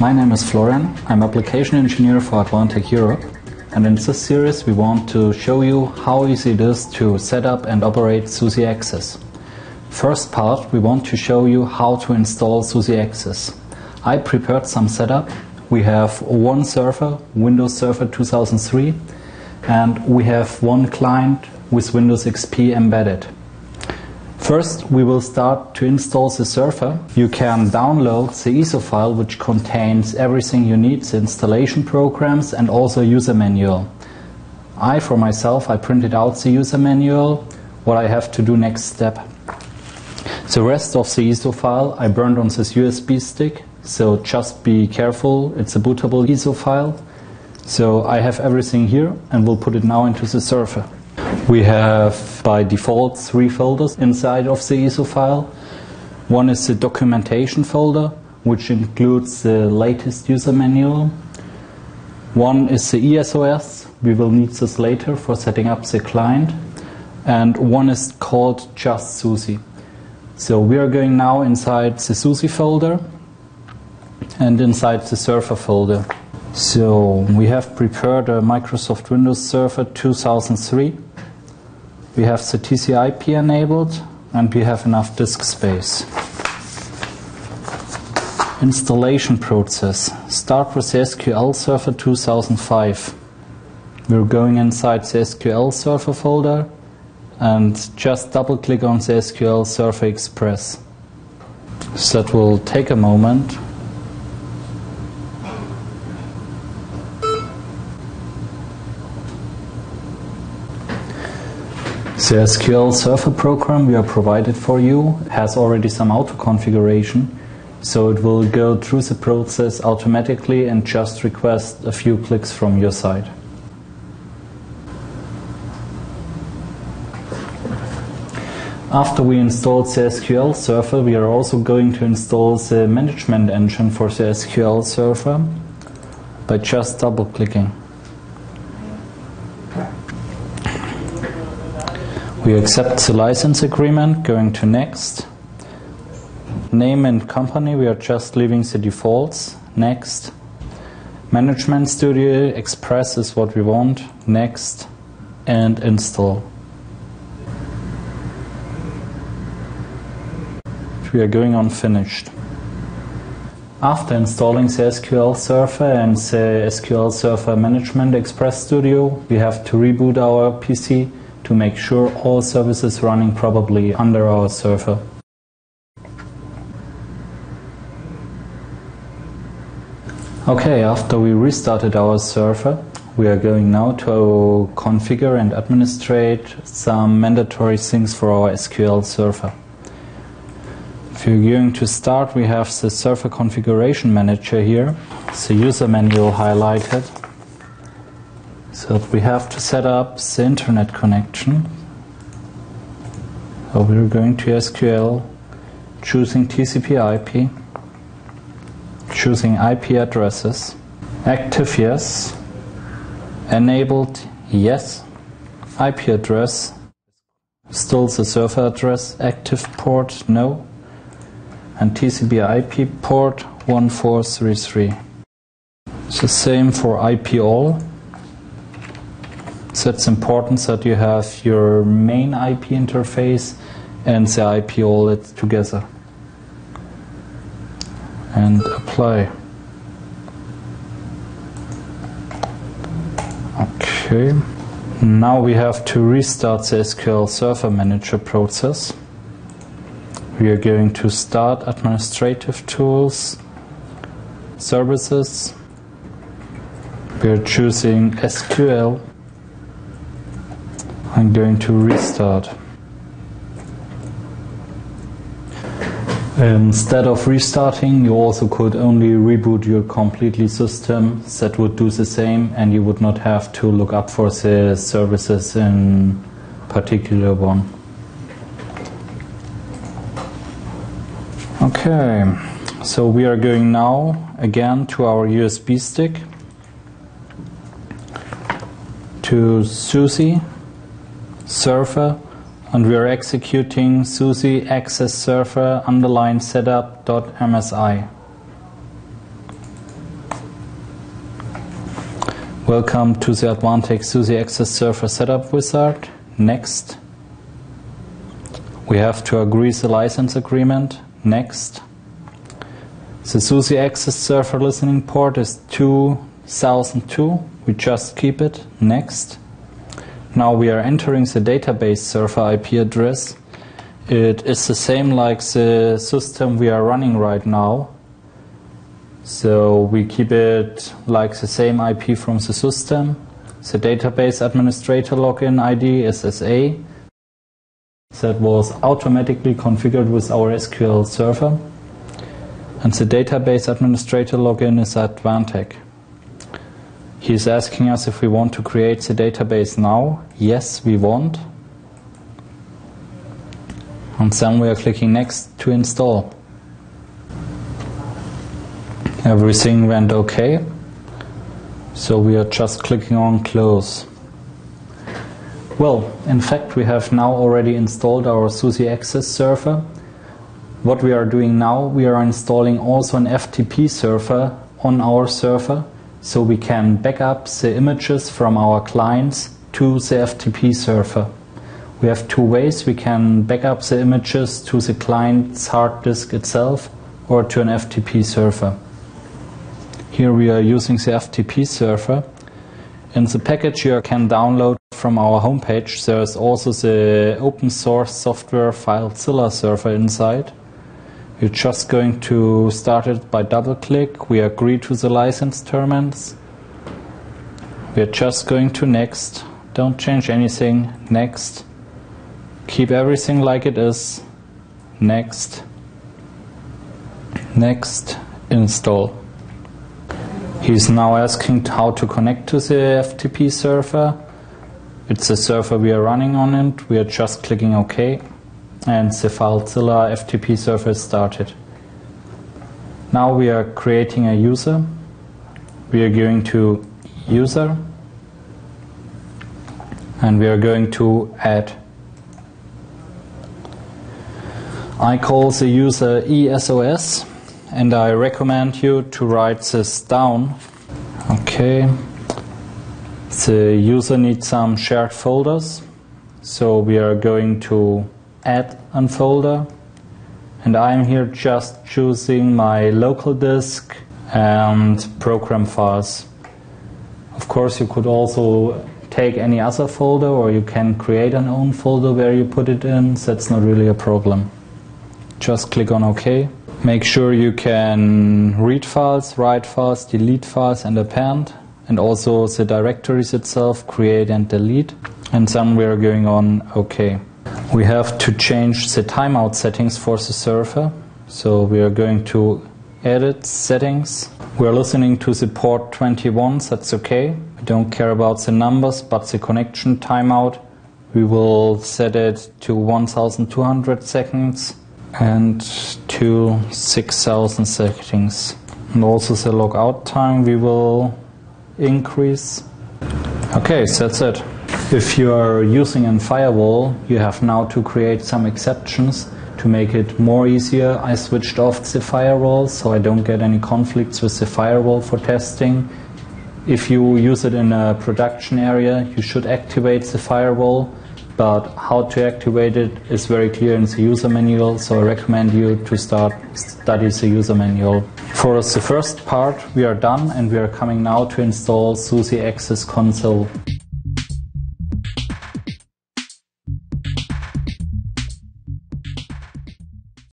My name is Florian. I'm application engineer for Atlantic Europe, and in this series we want to show you how easy it is to set up and operate SUSIAccess. First part, we want to show you how to install SUSIAccess. I prepared some setup. We have one server, Windows Server 2003, and we have one client with Windows XP embedded. First, we will start to install the server. You can download the ISO file, which contains everything you need, the installation programs and also user manual. For myself, I printed out the user manual, what I have to do next step. The rest of the ISO file I burned on this USB stick, so just be careful, it's a bootable ISO file. So I have everything here and we'll put it now into the server. We have by default 3 folders inside of the ISO file. One is the documentation folder, which includes the latest user manual. One is the ESOS, we will need this later for setting up the client. And one is called just SUSI. So we are going now inside the SUSI folder and inside the server folder. So we have prepared a Microsoft Windows Server 2003. We have the TCP enabled and we have enough disk space. Installation process. Start with the SQL Server 2005. We're going inside the SQL Server folder and just double click on the SQL Server Express. So that will take a moment. The SQL Server program we are provided for you has already some auto configuration, so it will go through the process automatically and just request a few clicks from your side. After we installed the SQL Server, we are also going to install the management engine for the SQL Server by just double clicking. We accept the license agreement, going to next. Name and company, we are just leaving the defaults, next. Management Studio Express is what we want, next. And install. We are going on finished. After installing the SQL Server and the SQL Server Management Express Studio, we have to reboot our PC to make sure all services running properly under our server. Okay, after we restarted our server, we are going now to configure and administrate some mandatory things for our SQL Server. If you're going to start, we have the Server Configuration Manager here, the user manual highlighted. So we have to set up the internet connection. So we're going to SQL, choosing TCP/IP, choosing IP addresses, active yes, enabled yes, IP address, still the server address, active port no, and TCP/IP port 1433. It's the same for IP all. So it's important that you have your main IP interface and the IP all together. And apply. Okay. Now we have to restart the SQL Server Manager process. We are going to start administrative tools, services. We are choosing SQL. I'm going to restart. Instead of restarting, you also could only reboot your completely system. That would do the same and you would not have to look up for the services in particular one. Okay, so we are going now again to our USB stick, to SUSI server, and we are executing SUSIAccess server _setup.msi. Welcome to the Advantech SUSIAccess server setup wizard. Next. We have to agree the license agreement. Next. The SUSIAccess server listening port is 2002. We just keep it. Next. Now we are entering the database server IP address. It is the same like the system we are running right now. So we keep it like the same IP from the system. The database administrator login ID is SA. That was automatically configured with our SQL server. And the database administrator login is Advantech. He is asking us if we want to create the database now. Yes, we want. And then we are clicking next to install. Everything went okay. So we are just clicking on close. Well, in fact, we have now already installed our SUSIAccess server. What we are doing now, we are installing also an FTP server on our server, so we can back up the images from our clients to the FTP server. We have two ways. We can back up the images to the client's hard disk itself or to an FTP server. Here we are using the FTP server. In the package you can download from our homepage, there is also the open source software FileZilla server inside. We're just going to start it by double click. We agree to the license terms. We're just going to next. Don't change anything. Next. Keep everything like it is. Next. Next. Install. He's now asking how to connect to the FTP server. It's the server we are running on it. We are just clicking OK. And the FileZilla FTP server is started. Now we are creating a user. We are going to user. And we are going to add. I call the user ESOS. And I recommend you to write this down. Okay. The user needs some shared folders. So we are going to add a folder. And I'm here just choosing my local disk and program files. Of course, you could also take any other folder, or you can create an own folder where you put it in. That's not really a problem. Just click on OK. Make sure you can read files, write files, delete files and append, and also the directories itself, create and delete. And then we are going on OK. We have to change the timeout settings for the server. So we are going to edit settings. We are listening to the port 21, that's okay. We don't care about the numbers, but the connection timeout, we will set it to 1200 seconds. And to 6000 settings. And also the logout time we will increase. Okay, so that's it. If you are using a firewall, you have now to create some exceptions to make it more easier. I switched off the firewall so I don't get any conflicts with the firewall for testing. If you use it in a production area, you should activate the firewall. But how to activate it is very clear in the user manual, so I recommend you to study the user manual. For the first part we are done, and we are coming now to install SUSIAccess console.